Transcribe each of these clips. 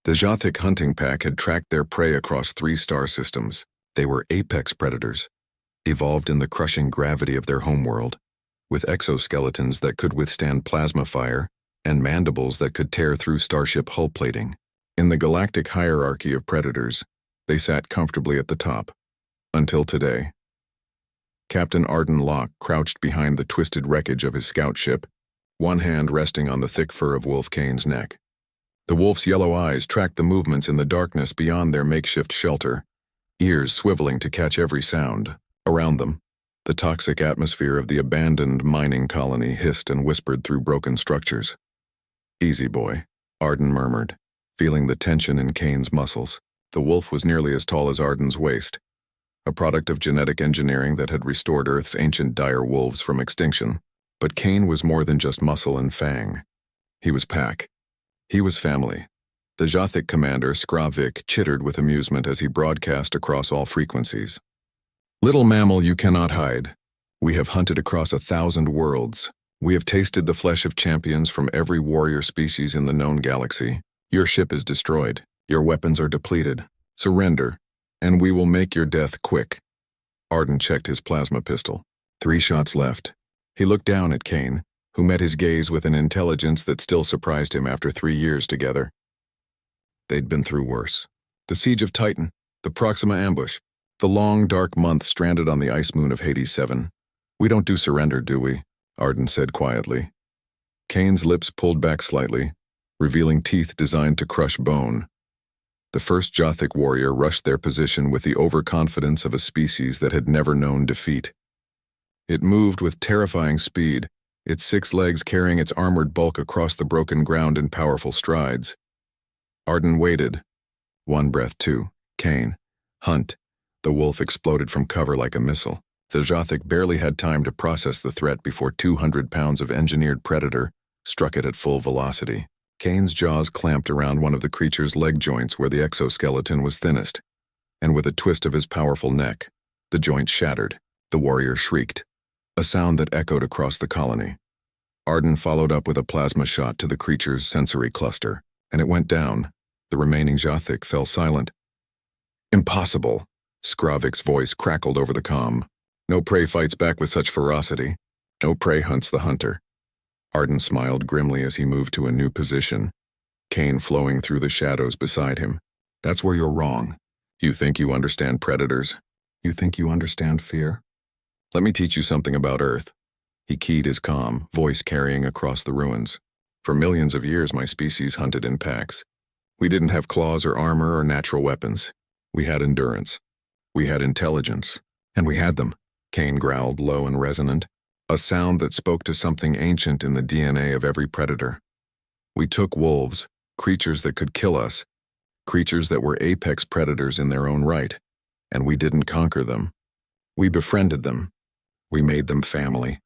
The Jothic hunting pack had tracked their prey across 3 star systems. They were apex predators, evolved in the crushing gravity of their homeworld, with exoskeletons that could withstand plasma fire and mandibles that could tear through starship hull plating. In the galactic hierarchy of predators, they sat comfortably at the top. Until today. Captain Arden Locke crouched behind the twisted wreckage of his scout ship, one hand resting on the thick fur of Wolf Kane's neck. The wolf's yellow eyes tracked the movements in the darkness beyond their makeshift shelter, ears swiveling to catch every sound. Around them, the toxic atmosphere of the abandoned mining colony hissed and whispered through broken structures. "Easy, boy," Arden murmured, feeling the tension in Kane's muscles. The wolf was nearly as tall as Arden's waist, a product of genetic engineering that had restored Earth's ancient dire wolves from extinction. But Kane was more than just muscle and fang. He was pack. He was family. The Jothic commander, Skravik, chittered with amusement as he broadcast across all frequencies. "Little mammal you cannot hide. We have hunted across 1,000 worlds. We have tasted the flesh of champions from every warrior species in the known galaxy. Your ship is destroyed. Your weapons are depleted. Surrender, and we will make your death quick." Arden checked his plasma pistol. 3 shots left. He looked down at Kane, who met his gaze with an intelligence that still surprised him after 3 years together. They'd been through worse. The siege of Titan, the Proxima ambush, the long, dark month stranded on the ice moon of Hades 7. "We don't do surrender, do we?" Arden said quietly. Kane's lips pulled back slightly, revealing teeth designed to crush bone. The first Jothic warrior rushed their position with the overconfidence of a species that had never known defeat. It moved with terrifying speed, its 6 legs carrying its armored bulk across the broken ground in powerful strides. Arden waited. 1 breath, 2. Kane. Hunt. The wolf exploded from cover like a missile. The Jothic barely had time to process the threat before 200 pounds of engineered predator struck it at full velocity. Kane's jaws clamped around one of the creature's leg joints where the exoskeleton was thinnest, and with a twist of his powerful neck, the joint shattered. The warrior shrieked, a sound that echoed across the colony. Arden followed up with a plasma shot to the creature's sensory cluster, and it went down. The remaining Jothic fell silent. "Impossible," Skravik's voice crackled over the comm. "No prey fights back with such ferocity. No prey hunts the hunter." Arden smiled grimly as he moved to a new position, Kane flowing through the shadows beside him. "That's where you're wrong. You think you understand predators. You think you understand fear. Let me teach you something about Earth." He keyed his comm, voice carrying across the ruins. "For millions of years my species hunted in packs. We didn't have claws or armor or natural weapons. We had endurance. We had intelligence. And we had them," Kane growled, low and resonant, a sound that spoke to something ancient in the DNA of every predator. "We took wolves, creatures that could kill us, creatures that were apex predators in their own right, and we didn't conquer them. We befriended them. We made them family.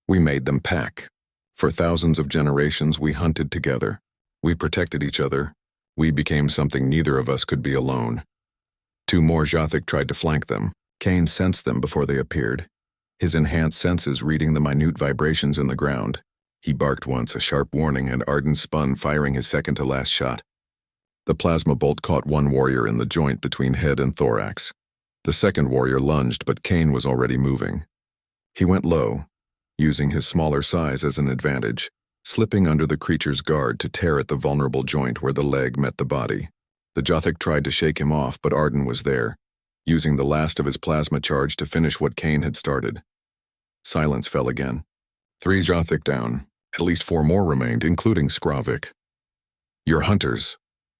We made them pack. For thousands of generations we hunted together. We protected each other. We became something neither of us could be alone." 2 more Jothic tried to flank them. Kane sensed them before they appeared, his enhanced senses reading the minute vibrations in the ground. He barked once, a sharp warning, and Arden spun, firing his second-to-last shot. The plasma bolt caught 1 warrior in the joint between head and thorax. The second warrior lunged, but Kane was already moving. He went low, using his smaller size as an advantage, slipping under the creature's guard to tear at the vulnerable joint where the leg met the body. The Jothic tried to shake him off, but Arden was there, using the last of his plasma charge to finish what Kane had started. Silence fell again. 3 Jothic down. At least 4 more remained, including Skravik. "You're hunters,"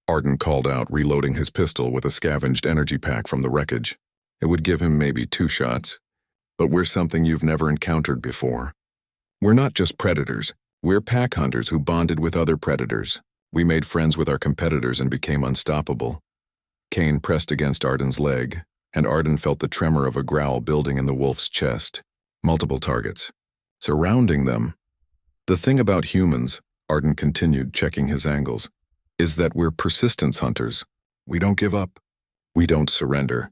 Arden called out, reloading his pistol with a scavenged energy pack from the wreckage. It would give him maybe 2 shots. "But we're something you've never encountered before. We're not just predators. We're pack hunters who bonded with other predators. We made friends with our competitors and became unstoppable." Kane pressed against Arden's leg, and Arden felt the tremor of a growl building in the wolf's chest. Multiple targets, surrounding them. "The thing about humans," Arden continued, checking his angles, "is that we're persistence hunters. We don't give up. We don't surrender.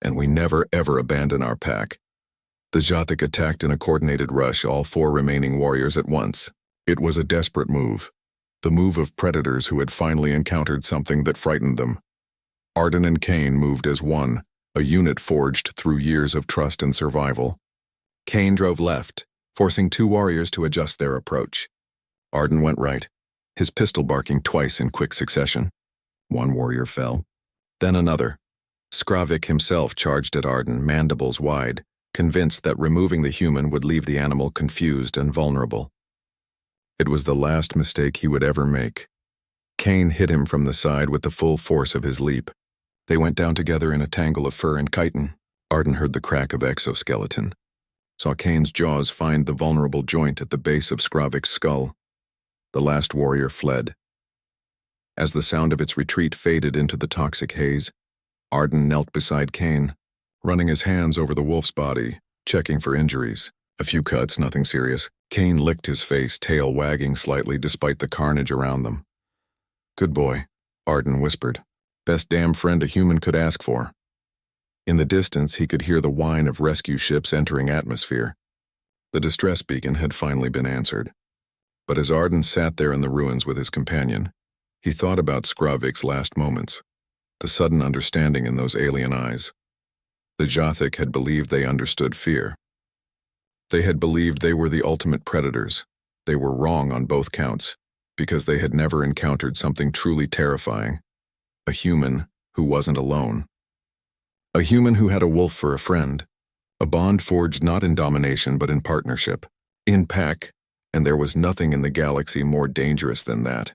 And we never ever abandon our pack." The Jothic attacked in a coordinated rush, all 4 remaining warriors at once. It was a desperate move. the move of predators who had finally encountered something that frightened them. Arden and Kane moved as one, a unit forged through years of trust and survival. Kane drove left, forcing two warriors to adjust their approach. Arden went right, his pistol barking twice in quick succession. One warrior fell, then another. Skravik himself charged at Arden, mandibles wide, convinced that removing the human would leave the animal confused and vulnerable. It was the last mistake he would ever make. Kane hit him from the side with the full force of his leap. They went down together in a tangle of fur and chitin. Arden heard the crack of exoskeleton, saw Kane's jaws find the vulnerable joint at the base of Skravik's skull. The last warrior fled. As the sound of its retreat faded into the toxic haze, Arden knelt beside Kane, running his hands over the wolf's body, checking for injuries. A few cuts, nothing serious. Kane licked his face, tail wagging slightly despite the carnage around them. "Good boy," Arden whispered. "Best damn friend a human could ask for." In the distance, he could hear the whine of rescue ships entering atmosphere. The distress beacon had finally been answered. But as Arden sat there in the ruins with his companion, he thought about Skravik's last moments, the sudden understanding in those alien eyes. The Jothic had believed they understood fear. They had believed they were the ultimate predators. They were wrong on both counts, because they had never encountered something truly terrifying. A human who wasn't alone. A human who had a wolf for a friend. A bond forged not in domination but in partnership. In pack, and there was nothing in the galaxy more dangerous than that.